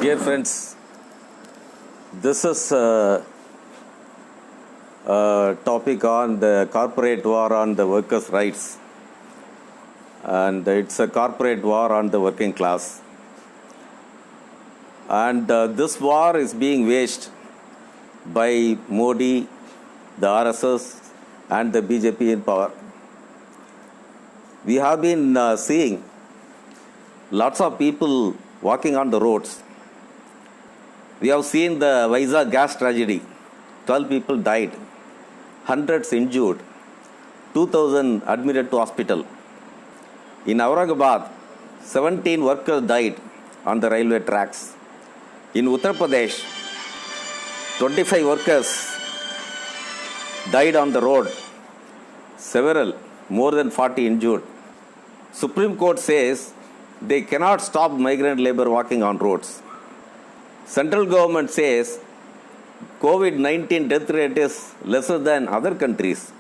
Dear friends, this is a topic on the corporate war on the workers' rights, and it's a corporate war on the working class. And this war is being waged by Modi, the RSS, and the BJP in power. We have been seeing lots of people walking on the roads. We have seen the Vizag gas tragedy. 12 people died, hundreds injured, 2,000 admitted to hospital. In Aurangabad, 17 workers died on the railway tracks. In Uttar Pradesh, 25 workers died on the road, several, more than 40 injured. Supreme Court says they cannot stop migrant labor walking on roads. Central government says COVID-19 death rate is lesser than other countries.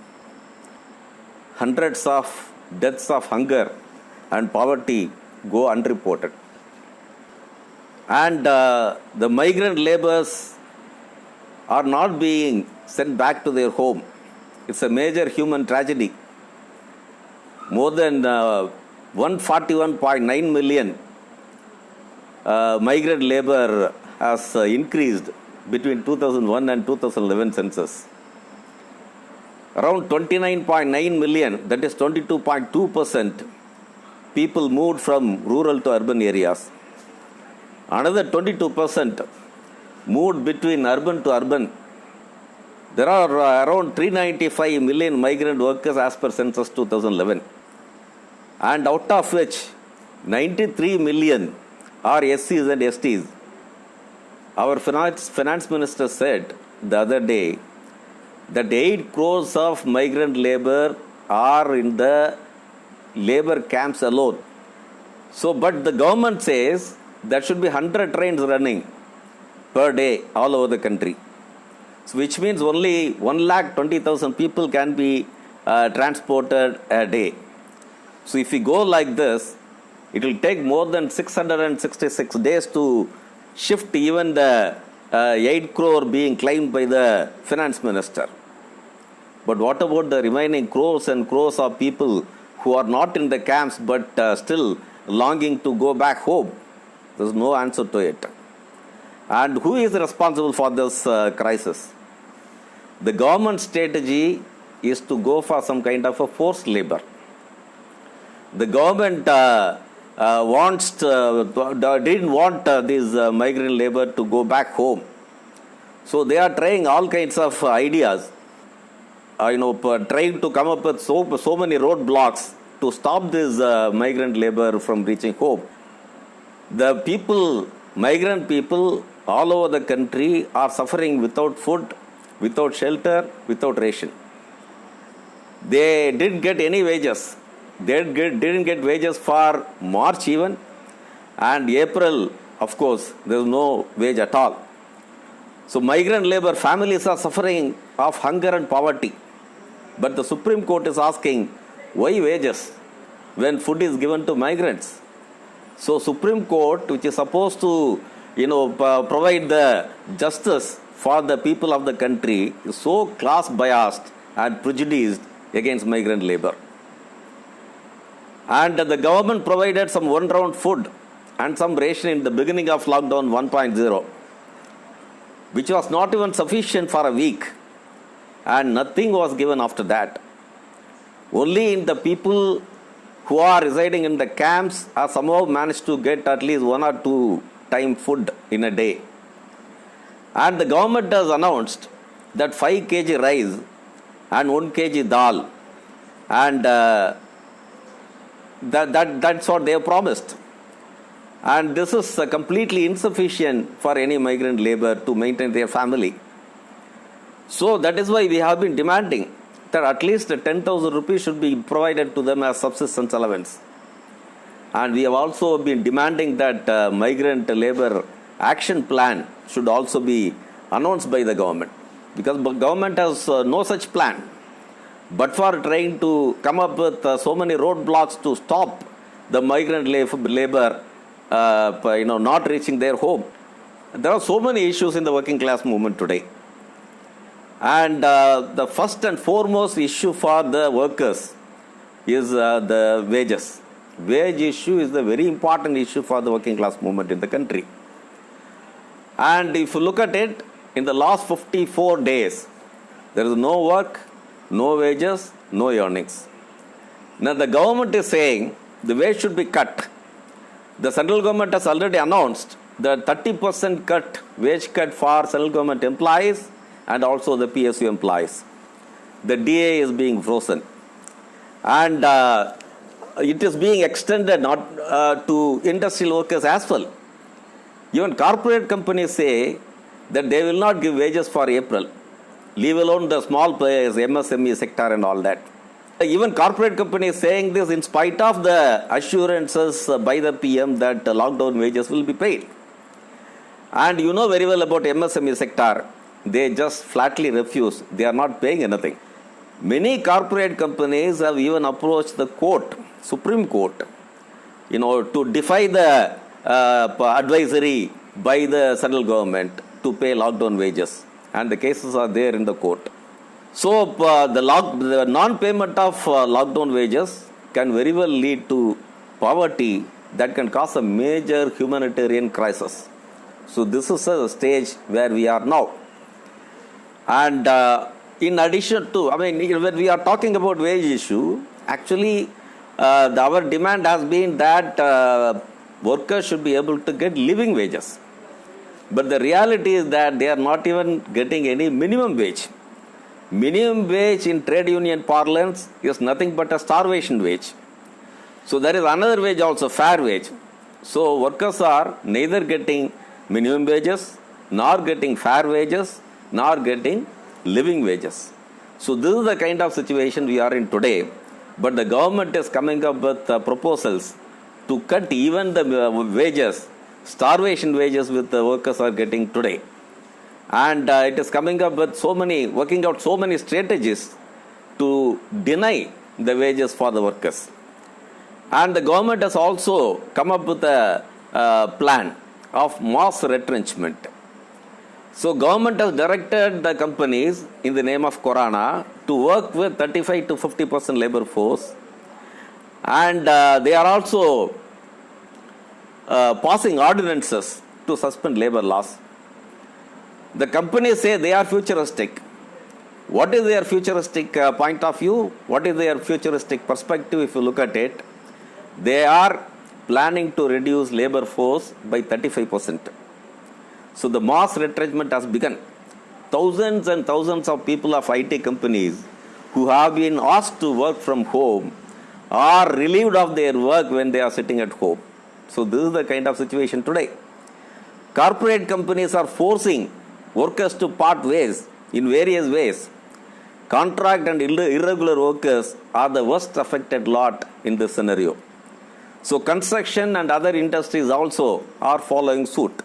Hundreds of deaths of hunger and poverty go unreported. And the migrant laborers are not being sent back to their home. It's a major human tragedy. More than 141.9 million migrant labor has increased between 2001 and 2011 census. Around 29.9 million, that is 22.2%, people moved from rural to urban areas. Another 22% moved between urban to urban. There are around 395 million migrant workers as per census 2011. And out of which 93 million are SCs and STs. Our finance minister said the other day that 8 crores of migrant labor are in the labor camps alone. So, but the government says there should be 100 trains running per day all over the country. So, which means only 120,000 people can be transported a day. So, if we go like this, it will take more than 666 days to shift even the 8 crore being claimed by the finance minister. But what about the remaining crores and crores of people who are not in the camps but still longing to go back home? There is no answer to it. And who is responsible for this crisis? The government strategy is to go for some kind of a forced labor. The government didn't want these migrant labor to go back home. So they are trying all kinds of ideas, trying to come up with so many roadblocks to stop this migrant labor from reaching home. The people, migrant people all over the country are suffering without food, without shelter, without ration. They didn't get any wages. They didn't get wages for March even, and April, of course, there is no wage at all. So migrant labor families are suffering of hunger and poverty. But the Supreme Court is asking, why wages when food is given to migrants? So Supreme Court, which is supposed to provide the justice for the people of the country, is so class biased and prejudiced against migrant labor. And the government provided some one round food and some ration in the beginning of lockdown 1.0, which was not even sufficient for a week, and nothing was given after that. Only in the people who are residing in the camps are somehow managed to get at least 1 or 2 time food in a day. And the government has announced that 5 kg rice and 1 kg dal, and that's what they have promised. And this is completely insufficient for any migrant labor to maintain their family. So that is why we have been demanding that at least 10,000 rupees should be provided to them as subsistence allowance. And we have also been demanding that migrant labor action plan should also be announced by the government, because the government has no such plan. But for trying to come up with so many roadblocks to stop the migrant labor not reaching their home. There are so many issues in the working class movement today. And the first and foremost issue for the workers is the wages. Wage issue is the very important issue for the working class movement in the country. And if you look at it, in the last 54 days, there is no work, no wages, no earnings. Now the government is saying the wage should be cut. The central government has already announced the 30% cut, wage cut for central government employees and also the PSU employees. The DA is being frozen. And it is being extended not to industrial workers as well. Even corporate companies say that they will not give wages for April, leave alone the small players, MSME sector and all that. Even corporate companies saying this in spite of the assurances by the PM that lockdown wages will be paid. And you know very well about MSME sector, they just flatly refuse. They are not paying anything. Many corporate companies have even approached the court, Supreme Court, to defy the advisory by the central government to pay lockdown wages. And the cases are there in the court. So the non-payment of lockdown wages can very well lead to poverty that can cause a major humanitarian crisis. So this is a stage where we are now. And in addition to, when we are talking about wage issue, actually our demand has been that workers should be able to get living wages. But the reality is that they are not even getting any minimum wage. Minimum wage in trade union parlance is nothing but a starvation wage. So there is another wage also, fair wage. So workers are neither getting minimum wages, nor getting fair wages, nor getting living wages. So this is the kind of situation we are in today. But the government is coming up with proposals to cut even the wages, starvation wages which the workers are getting today. And it is coming up with working out so many strategies to deny the wages for the workers. And the government has also come up with a plan of mass retrenchment. So government has directed the companies in the name of Corona to work with 35 to 50% labor force. And they are also passing ordinances to suspend labor laws. The companies say they are futuristic. What is their futuristic point of view? What is their futuristic perspective if you look at it? They are planning to reduce labor force by 35%. So the mass retrenchment has begun. Thousands and thousands of people of IT companies who have been asked to work from home are relieved of their work when they are sitting at home. So this is the kind of situation today. Corporate companies are forcing workers to part ways in various ways. Contract and irregular workers are the worst affected lot in this scenario. So construction and other industries also are following suit.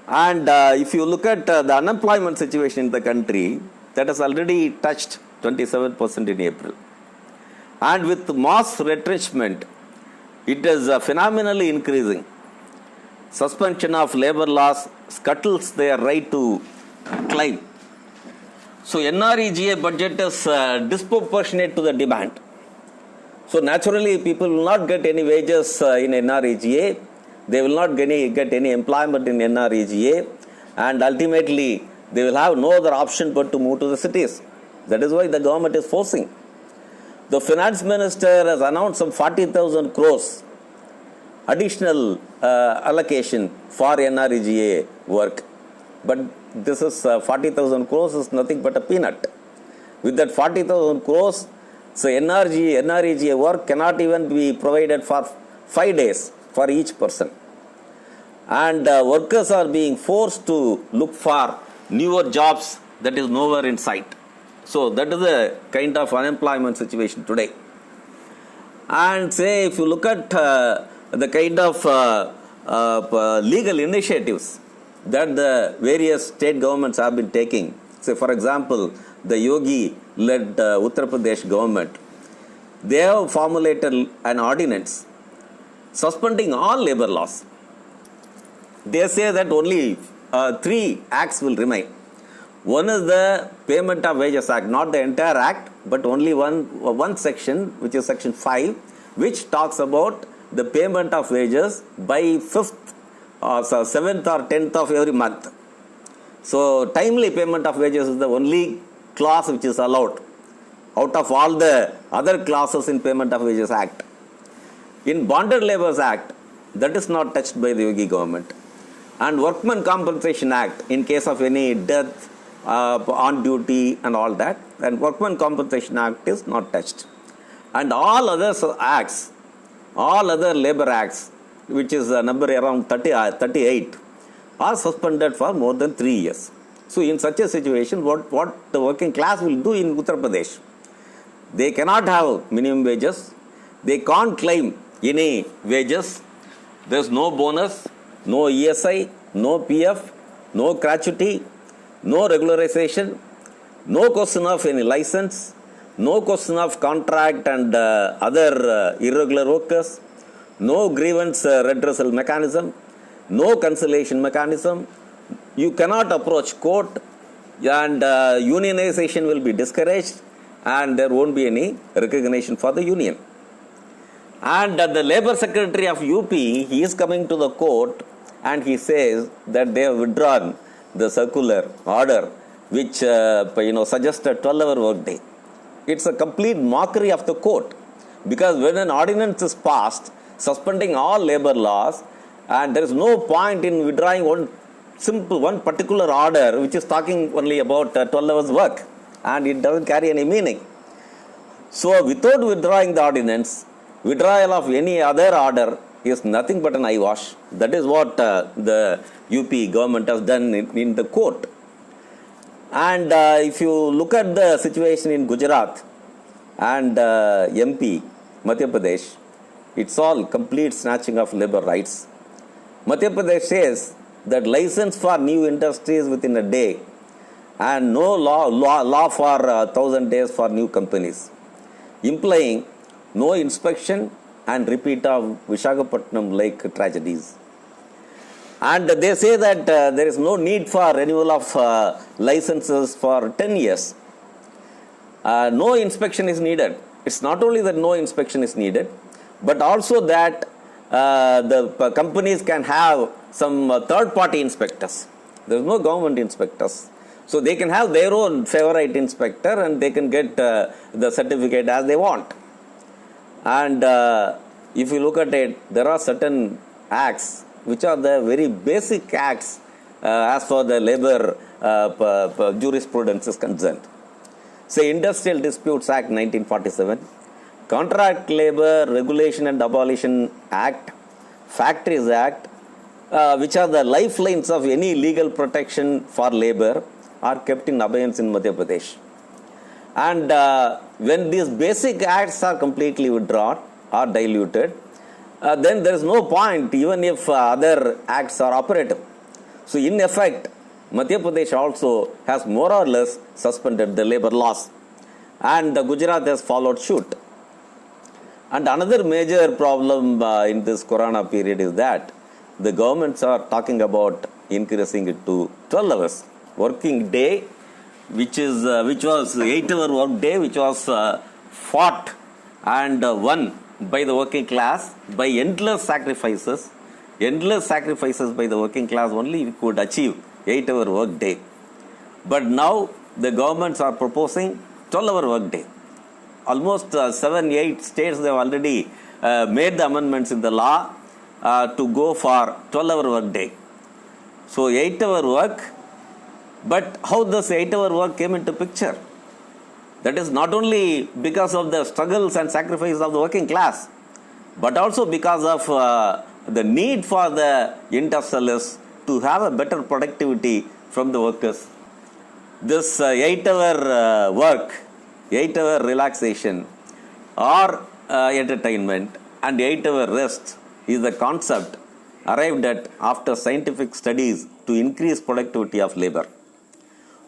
And if you look at the unemployment situation in the country, that has already touched 27% in April. And with mass retrenchment, it is phenomenally increasing. Suspension of labor laws scuttles their right to claim. So NREGA budget is disproportionate to the demand. So naturally, people will not get any wages in NREGA. They will not get any employment in NREGA. And ultimately, they will have no other option but to move to the cities. That is why the government is forcing. The finance minister has announced some 40,000 crores additional allocation for NREGA work. But this is 40,000 crores is nothing but a peanut. With that 40,000 crores, so NREGA work cannot even be provided for 5 days for each person. And workers are being forced to look for newer jobs that is nowhere in sight. So that is the kind of unemployment situation today. And say if you look at the kind of legal initiatives that the various state governments have been taking, say for example, the Yogi-led Uttar Pradesh government, they have formulated an ordinance suspending all labor laws. they say that only three acts will remain. One is the Payment of Wages Act, not the entire act, but only one section, which is section 5, which talks about the payment of wages by 5th, 7th or 10th of every month. So, timely payment of wages is the only clause which is allowed out of all the other clauses in Payment of Wages Act. In Bonded Labours Act, that is not touched by the Yogi government. And Workmen Compensation Act, in case of any death, on duty and all that, and Workmen Compensation Act is not touched. And all other acts, all other labor acts, which is a number around 38, are suspended for more than 3 years. So in such a situation, what the working class will do in Uttar Pradesh? They cannot have minimum wages. They can't claim any wages. There's no bonus, no ESI, no PF, no gratuity, no regularization, no question of any license, no question of contract and other irregular workers, no grievance redressal mechanism, no conciliation mechanism. You cannot approach court, and unionization will be discouraged, and there won't be any recognition for the union. And the Labour Secretary of UP, he is coming to the court and he says that they have withdrawn the circular order which suggested 12-hour workday. It's a complete mockery of the court, because when an ordinance is passed suspending all labor laws, and there is no point in withdrawing one particular order which is talking only about 12 hours work, and it doesn't carry any meaning. So without withdrawing the ordinance, withdrawal of any other order is nothing but an eyewash. That is what the UP government has done in the court. And if you look at the situation in Gujarat and MP, Madhya Pradesh, it's all complete snatching of labor rights. Madhya Pradesh says that license for new industries within a day, and no law for 1,000 days for new companies, implying no inspection and repeat of Visakhapatnam-like tragedies. And they say that there is no need for renewal of licenses for 10 years. No inspection is needed. It's not only that no inspection is needed, but also that the companies can have some third-party inspectors. There is no government inspectors. So they can have their own favorite inspector and they can get the certificate as they want. And if you look at it, there are certain acts which are the very basic acts as far the labor jurisprudence is concerned. Say Industrial Disputes Act 1947, Contract Labor Regulation and Abolition Act, Factories Act, which are the lifelines of any legal protection for labor, are kept in abeyance in Madhya Pradesh. And when these basic acts are completely withdrawn or diluted, then there is no point even if other acts are operative. So in effect, Madhya Pradesh also has more or less suspended the labor laws, and Gujarat has followed suit. And another major problem in this Corona period is that the governments are talking about increasing it to 12 hours working day, which was 8-hour work day, which was fought and won by the working class by endless sacrifices by the working class. Only we could achieve 8-hour work day. But now the governments are proposing 12-hour work day. Almost 7-8 states they have already made the amendments in the law to go for 12-hour work day. So 8-hour work, but how this 8-hour work came into picture? That is not only because of the struggles and sacrifices of the working class, but also because of the need for the industrialists to have a better productivity from the workers. This 8-hour work, 8-hour relaxation or entertainment and 8-hour rest is the concept arrived at after scientific studies to increase productivity of labor.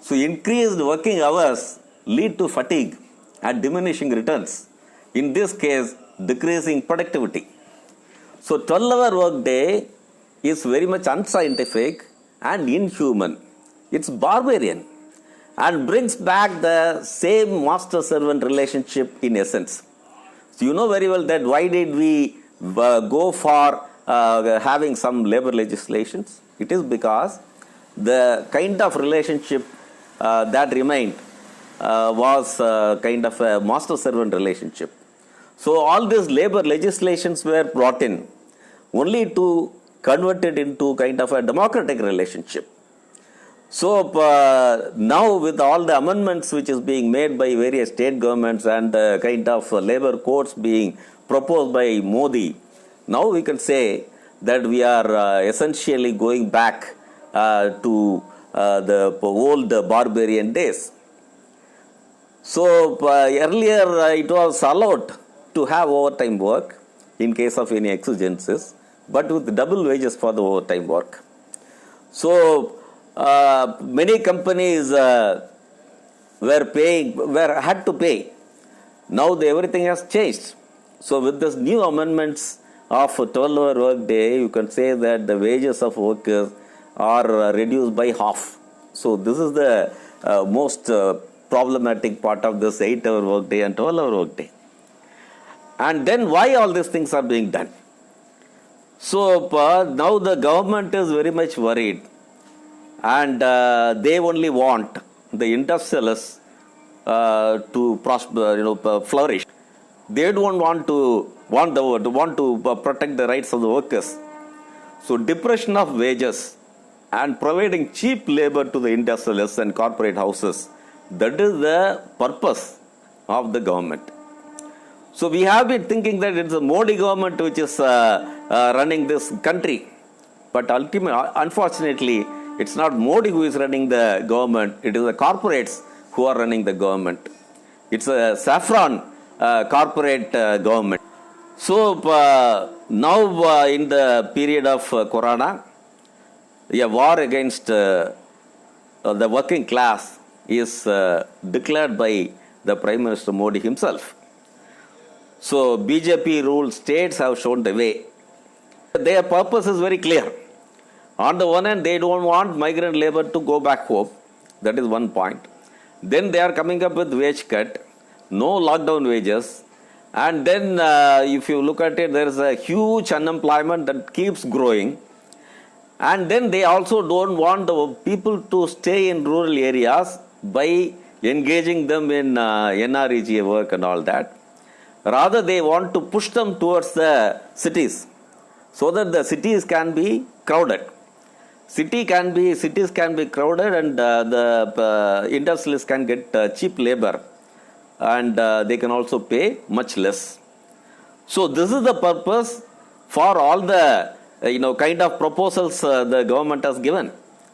So increased working hours lead to fatigue and diminishing returns. In this case, decreasing productivity. So 12-hour work day is very much unscientific and inhuman. It's barbarian and brings back the same master-servant relationship in essence. So you know very well that why did we go for having some labor legislations? It is because the kind of relationship that remained was kind of a master-servant relationship. So all these labor legislations were brought in only to convert it into kind of a democratic relationship. So now with all the amendments which is being made by various state governments and kind of labor codes being proposed by Modi, now we can say that we are essentially going back to the old barbarian days. So earlier it was allowed to have overtime work in case of any exigencies, but with double wages for the overtime work. So many companies had to pay. Now everything has changed. So with this new amendments of 12-hour work day, you can say that the wages of workers are reduced by half. So this is the most problematic part of this 8-hour work day and 12-hour work day. And then why all these things are being done? So now the government is very much worried, and they only want the industrialists to prosper, flourish. They don't want to protect the rights of the workers. So depression of wages and providing cheap labor to the industrialists and corporate houses, that is the purpose of the government. So we have been thinking that it's the Modi government which is running this country. But unfortunately, it's not Modi who is running the government. It is the corporates who are running the government. It's a saffron corporate government. So now in the period of Corona, a war against the working class is declared by the Prime Minister Modi himself. So BJP ruled states have shown the way. Their purpose is very clear. On the one hand, they don't want migrant labor to go back home. That is one point. Then they are coming up with wage cut, no lockdown wages. And then if you look at it, there is a huge unemployment that keeps growing. And then they also don't want the people to stay in rural areas by engaging them in NREGA work and all that. Rather, they want to push them towards the cities so that the cities can be crowded. Cities can be crowded, and the industrialists can get cheap labor, and they can also pay much less. So this is the purpose for all the kind of proposals the government has given,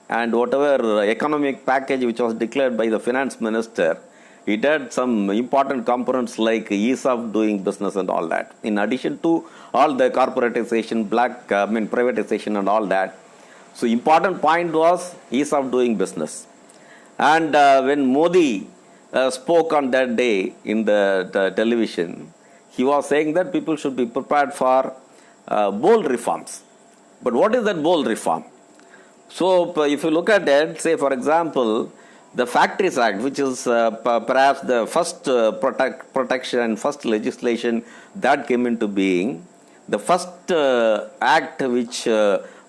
and whatever economic package which was declared by the finance minister, it had some important components like ease of doing business and all that. In addition to all the corporatization, privatization and all that. So important point was ease of doing business. And when Modi spoke on that day in the television, he was saying that people should be prepared for bold reforms. But what is that bold reform? So if you look at it, say for example, the Factories Act, which is perhaps the first protection, first legislation that came into being, the first act which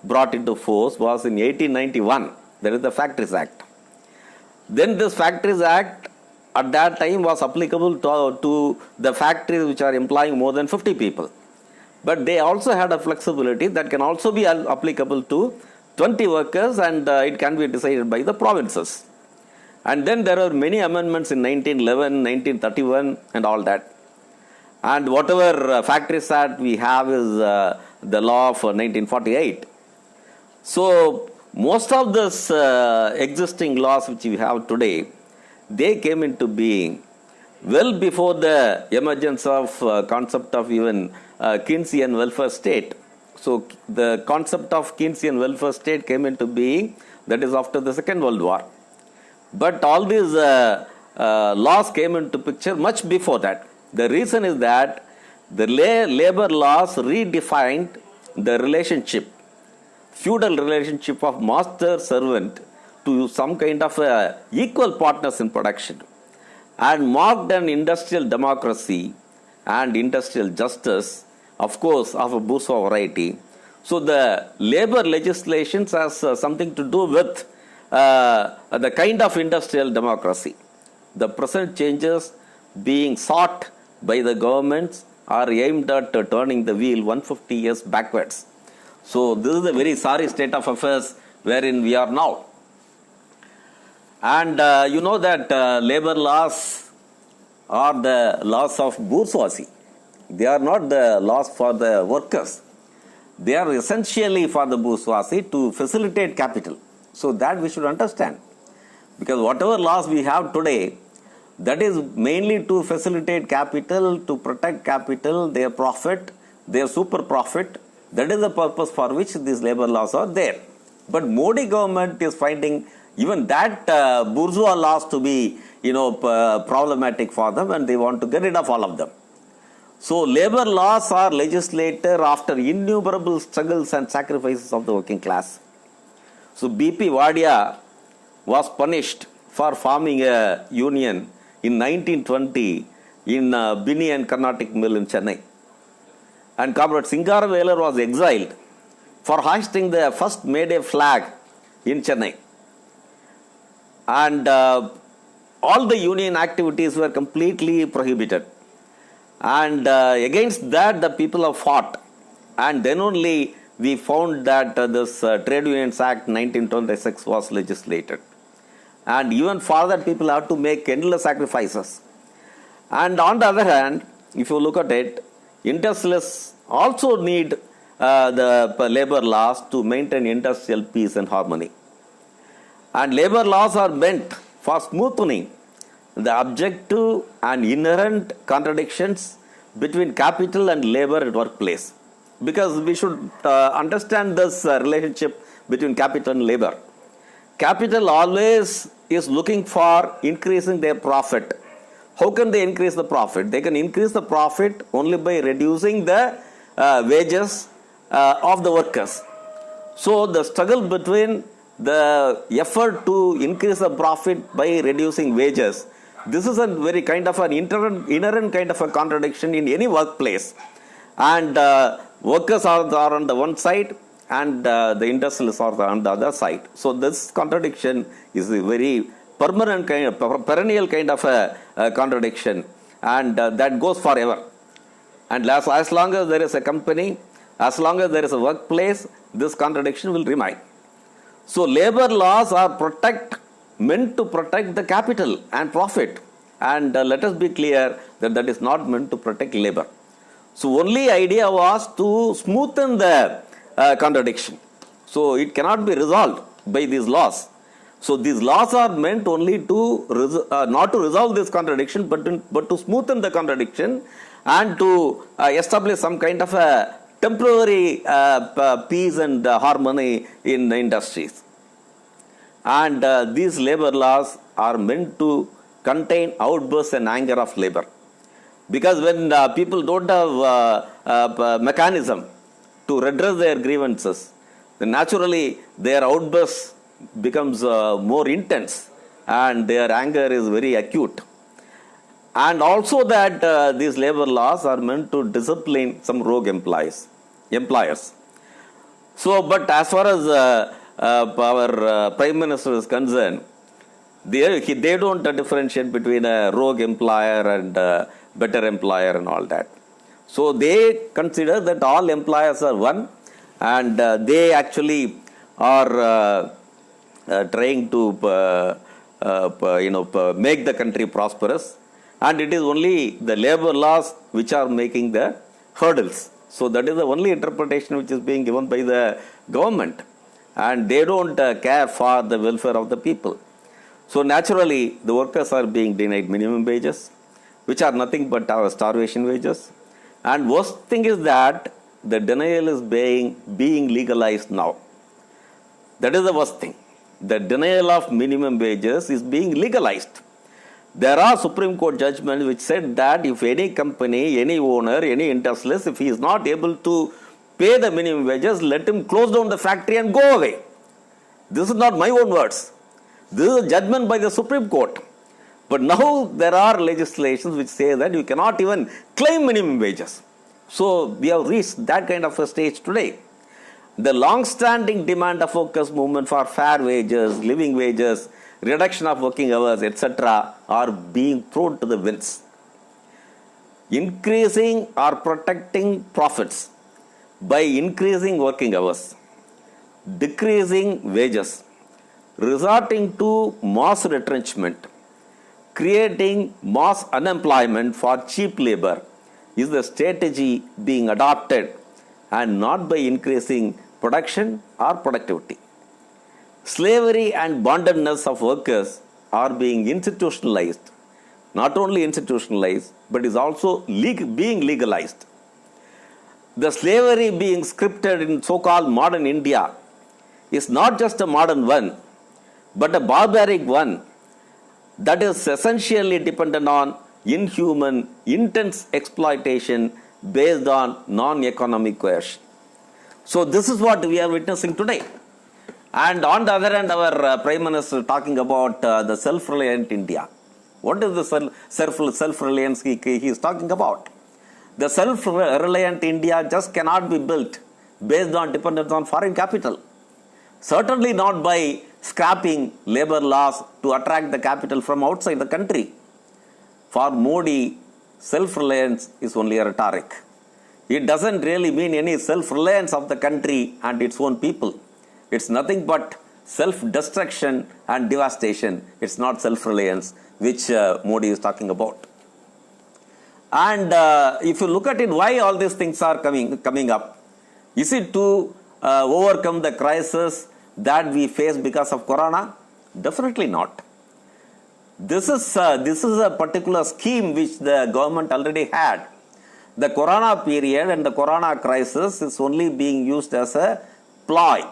brought into force was in 1891. That is the Factories Act. Then this Factories Act at that time was applicable to the factories which are employing more than 50 people. But they also had a flexibility that can also be applicable to 20 workers, and it can be decided by the provinces. And then there are many amendments in 1911, 1931 and all that. And whatever Factories Act we have is the law of 1948. So most of this existing laws which we have today, they came into being well before the emergence of concept of even Keynesian welfare state. So the concept of Keynesian welfare state came into being, that is after the Second World War. But all these laws came into picture much before that. The reason is that the labor laws redefined the relationship feudal relationship of master-servant to some kind of equal partners in production, and marked an industrial democracy and industrial justice, of course, of a bourgeois variety. So the labor legislations has something to do with the kind of industrial democracy. The present changes being sought by the governments are aimed at turning the wheel 150 years backwards. So this is a very sorry state of affairs wherein we are now. And you know that labor laws are the laws of bourgeoisie. They are not the laws for the workers. They are essentially for the bourgeoisie to facilitate capital. So that we should understand. Because whatever laws we have today, that is mainly to facilitate capital, to protect capital, their profit, their super profit. That is the purpose for which these labor laws are there. But Modi government is finding even that bourgeois laws to be, problematic for them, and they want to get rid of all of them. So labor laws are legislated after innumerable struggles and sacrifices of the working class. So B.P. Wadia was punished for forming a union in 1920 in Bini and Carnatic Mill in Chennai. And Comrade Singaravela was exiled for hoisting the first May Day flag in Chennai. And all the union activities were completely prohibited. And against that, the people have fought. And then only we found that this Trade Unions Act 1926 was legislated. And even for that, people have to make endless sacrifices. And on the other hand, if you look at it, industrialists also need the labor laws to maintain industrial peace and harmony. And labor laws are meant for smoothing the objective and inherent contradictions between capital and labor at workplace. Because we should understand this relationship between capital and labor. Capital always is looking for increasing their profit. How can they increase the profit? They can increase the profit only by reducing the wages of the workers. So the struggle between the effort to increase the profit by reducing wages, this is a very kind of an inherent kind of a contradiction in any workplace. And workers are on the one side, and the industrialists are on the other side. So this contradiction is a very permanent kind of, perennial kind of a contradiction, and that goes forever. And as long as there is a company, as long as there is a workplace, this contradiction will remain. So labor laws are meant to protect the capital and profit. And let us be clear that that is not meant to protect labor. So only idea was to smoothen the contradiction. So it cannot be resolved by these laws. So these laws are meant only to not to resolve this contradiction, but to smoothen the contradiction and to establish some kind of a temporary peace and harmony in the industries. And these labor laws are meant to contain outbursts and anger of labor. Because when people don't have mechanism to redress their grievances, then naturally their outbursts becomes more intense and their anger is very acute. And also that these labor laws are meant to discipline some rogue employers. So, but as far as our Prime Minister is concerned, they don't differentiate between a rogue employer and better employer and all that. So they consider that all employers are one, and they actually are trying to make the country prosperous, and it is only the labor laws which are making the hurdles. So that is the only interpretation which is being given by the government, and they don't care for the welfare of the people. So naturally, the workers are being denied minimum wages, which are nothing but our starvation wages. And worst thing is that the denial is being legalized now. That is the worst thing. The denial of minimum wages is being legalized. There are Supreme Court judgments which said that if any company, any owner, any industrialist, if he is not able to pay the minimum wages, let him close down the factory and go away. This is not my own words. This is a judgment by the Supreme Court. But now there are legislations which say that you cannot even claim minimum wages. So we have reached that kind of a stage today. The long-standing demand of workers' movement for fair wages, living wages, reduction of working hours, etc. are being thrown to the winds. Increasing or protecting profits by increasing working hours, decreasing wages, resorting to mass retrenchment, creating mass unemployment for cheap labor is the strategy being adopted, and not by increasing production or productivity. Slavery and bondedness of workers are being institutionalized, not only institutionalized, but is also being legalized. The slavery being scripted in so-called modern India is not just a modern one, but a barbaric one that is essentially dependent on inhuman, intense exploitation based on non-economic coercion. So this is what we are witnessing today. And on the other hand, our Prime Minister talking about the self-reliant India. What is the self-reliance he is talking about? The self-reliant India just cannot be built based on dependence on foreign capital. Certainly not by scrapping labor laws to attract the capital from outside the country. For Modi, self-reliance is only a rhetoric. It doesn't really mean any self-reliance of the country and its own people. It's nothing but self-destruction and devastation. It's not self-reliance, which Modi is talking about. And if you look at it, why all these things are coming up? Is it to overcome the crisis that we face because of Corona? Definitely not. This is a particular scheme which the government already had. The Corona period and the Corona crisis is only being used as a ploy.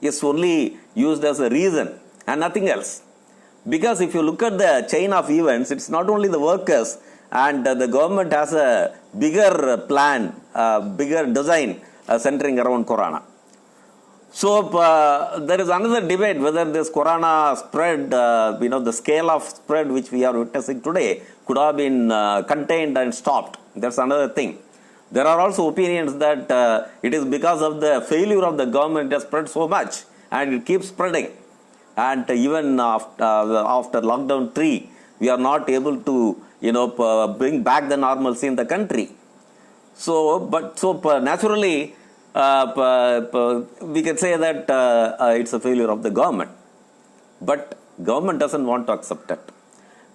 It's only used as a reason and nothing else. Because if you look at the chain of events, it's not only the workers, and the government has a bigger plan, bigger design centering around Corona. So there is another debate whether this Corona spread, the scale of spread which we are witnessing today could have been contained and stopped. That's another thing. There are also opinions that it is because of the failure of the government it has spread so much and it keeps spreading. And even after lockdown 3, we are not able to bring back the normalcy in the country. So naturally, we can say that it's a failure of the government. But government doesn't want to accept it.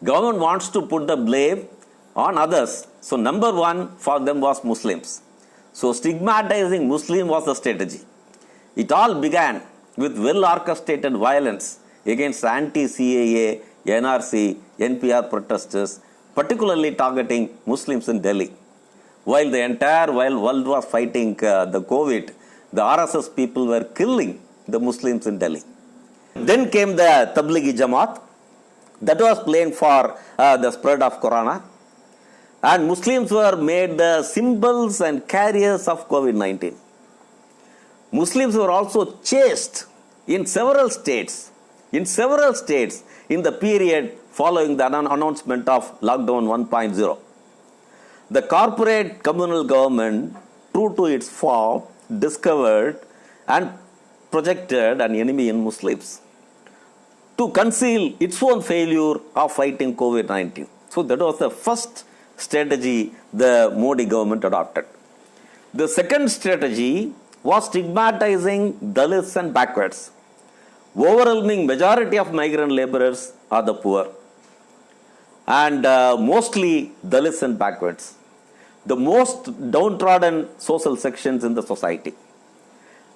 Government wants to put the blame on others. So number one for them was Muslims. So stigmatizing Muslim was the strategy. It all began with well-orchestrated violence against anti-CAA, NRC, NPR protesters, particularly targeting Muslims in Delhi. While the entire world was fighting the COVID, the RSS people were killing the Muslims in Delhi. Then came the Tablighi Jamaat. That was blamed for the spread of Corona. And Muslims were made the symbols and carriers of COVID-19. Muslims were also chased in several states in the period following the announcement of lockdown 1.0. The corporate communal government, true to its form, discovered and projected an enemy in Muslims to conceal its own failure of fighting COVID-19. So that was the first strategy the Modi government adopted. The second strategy was stigmatizing Dalits and backwards. Overwhelming majority of migrant laborers are the poor, and mostly Dalits and backwards, the most downtrodden social sections in the society.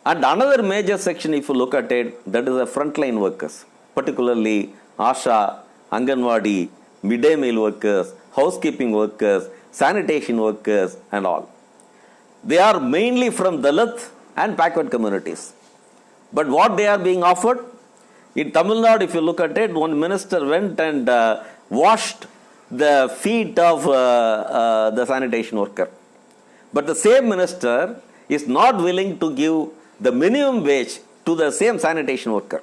And another major section, if you look at it, that is the frontline workers, particularly ASHA, Anganwadi, midday meal workers, housekeeping workers, sanitation workers, and all. They are mainly from Dalit and backward communities. But what they are being offered? In Tamil Nadu, if you look at it, one minister went and washed the feet of the sanitation worker. But the same minister is not willing to give the minimum wage to the same sanitation worker.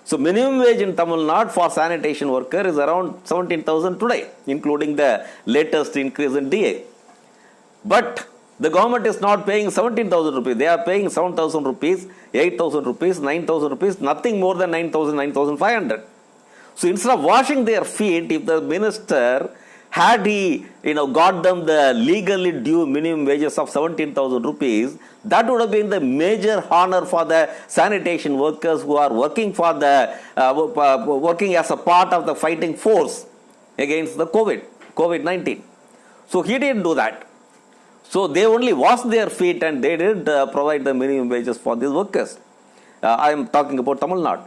So minimum wage in Tamil Nadu for sanitation worker is around 17,000 today, including the latest increase in DA. But the government is not paying 17,000 rupees. They are paying 7,000 rupees, 8,000 rupees, 9,000 rupees, nothing more than 9,000, 9,500. So instead of washing their feet, if the minister had got them the legally due minimum wages of 17,000 rupees, that would have been the major honor for the sanitation workers who are working for the working as a part of the fighting force against the COVID-19. So he didn't do that. So they only washed their feet and they didn't provide the minimum wages for these workers. I am talking about Tamil Nadu.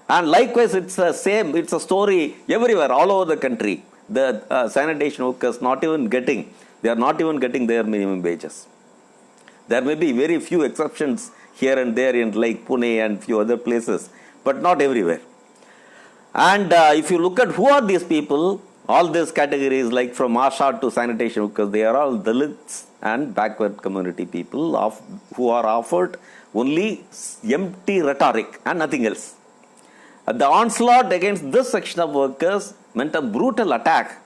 And likewise, it's the same. It's a story everywhere, all over the country. The sanitation workers they are not even getting their minimum wages. There may be very few exceptions here and there in like Pune and few other places, but not everywhere. And if you look at who are these people, all these categories like from Asha to sanitation workers, they are all Dalits and backward community people who are offered only empty rhetoric and nothing else. The onslaught against this section of workers meant a brutal attack,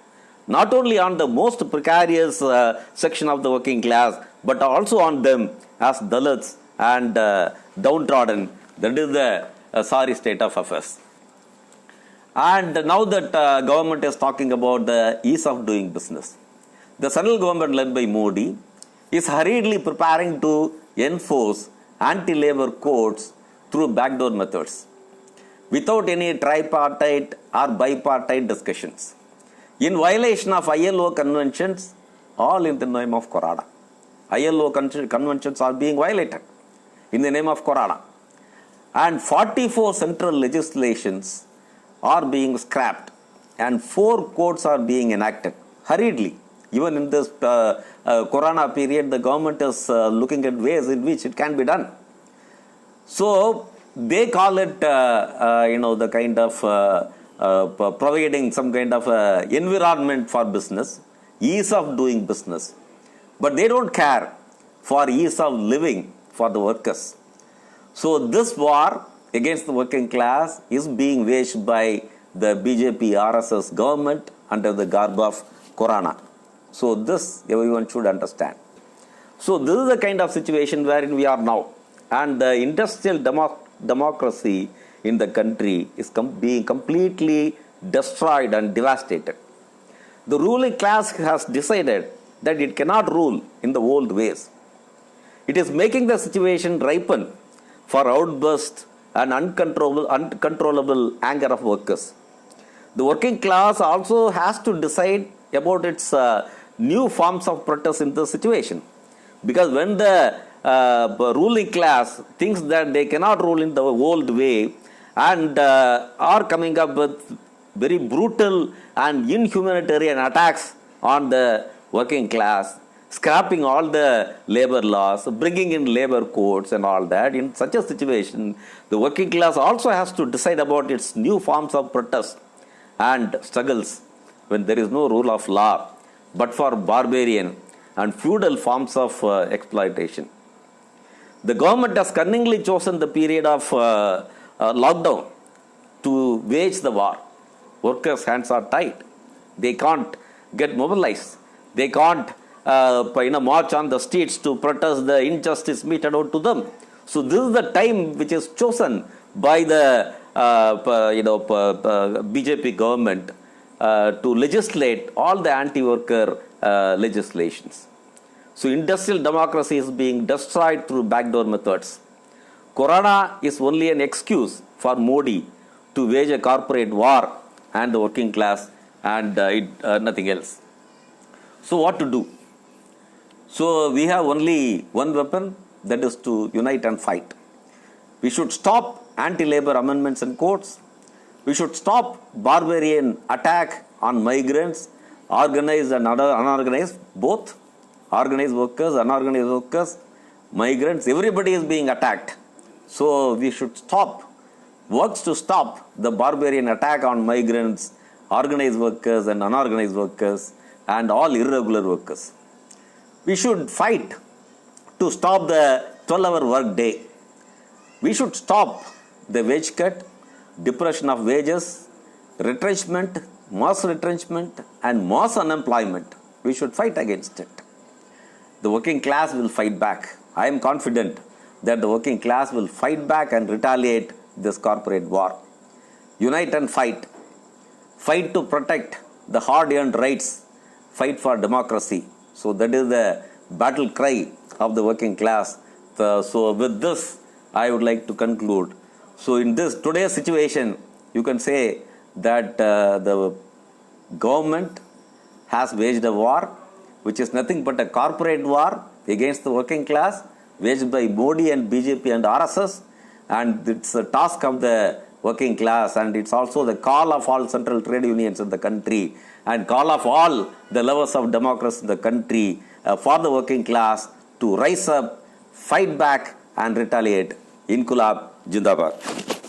not only on the most precarious section of the working class, but also on them as Dalits and downtrodden. That is the sorry state of affairs. And now that government is talking about the ease of doing business, the central government led by Modi is hurriedly preparing to enforce anti-labor codes through backdoor methods, without any tripartite or bipartite discussions, in violation of ILO conventions, all in the name of Corona. ILO conventions are being violated in the name of Corona. And 44 central legislations are being scrapped and 4 codes are being enacted hurriedly. Even in this Corona period, the government is looking at ways in which it can be done. So they call it, the kind of providing some kind of environment for business, ease of doing business. But they don't care for ease of living for the workers. So this war against the working class is being waged by the BJP RSS government under the garb of Corona. So this everyone should understand. So this is the kind of situation wherein we are now. And the industrial democracy in the country is being completely destroyed and devastated. The ruling class has decided that it cannot rule in the old ways. It is making the situation ripen for outbursts and uncontrollable anger of workers. The working class also has to decide about its new forms of protest in this situation. Because when the ruling class thinks that they cannot rule in the old way and are coming up with very brutal and inhumanitarian attacks on the working class, scrapping all the labor laws, bringing in labor codes and all that, in such a situation, the working class also has to decide about its new forms of protest and struggles when there is no rule of law, but for barbarian and feudal forms of exploitation. The government has cunningly chosen the period of lockdown to wage the war. Workers' hands are tied. They can't get mobilized. They can't march on the streets to protest the injustice meted out to them. So this is the time which is chosen by the BJP government to legislate all the anti-worker legislations. So industrial democracy is being destroyed through backdoor methods. Corona is only an excuse for Modi to wage a corporate war and the working class and nothing else. So what to do? So we have only one weapon, that is to unite and fight. We should stop anti-labor amendments and codes. We should stop barbarian attack on migrants, organized and unorganized, both. Organized workers, unorganized workers, migrants, everybody is being attacked. So we should stop, works to stop the barbarian attack on migrants, organized workers and unorganized workers and all irregular workers. We should fight to stop the 12-hour work day. We should stop the wage cut, depression of wages, retrenchment, mass retrenchment, and mass unemployment. We should fight against it. The working class will fight back. I am confident that the working class will fight back and retaliate this corporate war. Unite and fight. Fight to protect the hard-earned rights. Fight for democracy. So that is the battle cry of the working class. So with this, I would like to conclude. So in this today's situation, you can say that the government has waged a war, which is nothing but a corporate war against the working class, waged by Modi and BJP and RSS, and it's a task of the working class, and it's also the call of all central trade unions in the country, and call of all the lovers of democracy in the country for the working class to rise up, fight back, and retaliate. Inkulab Jindabad.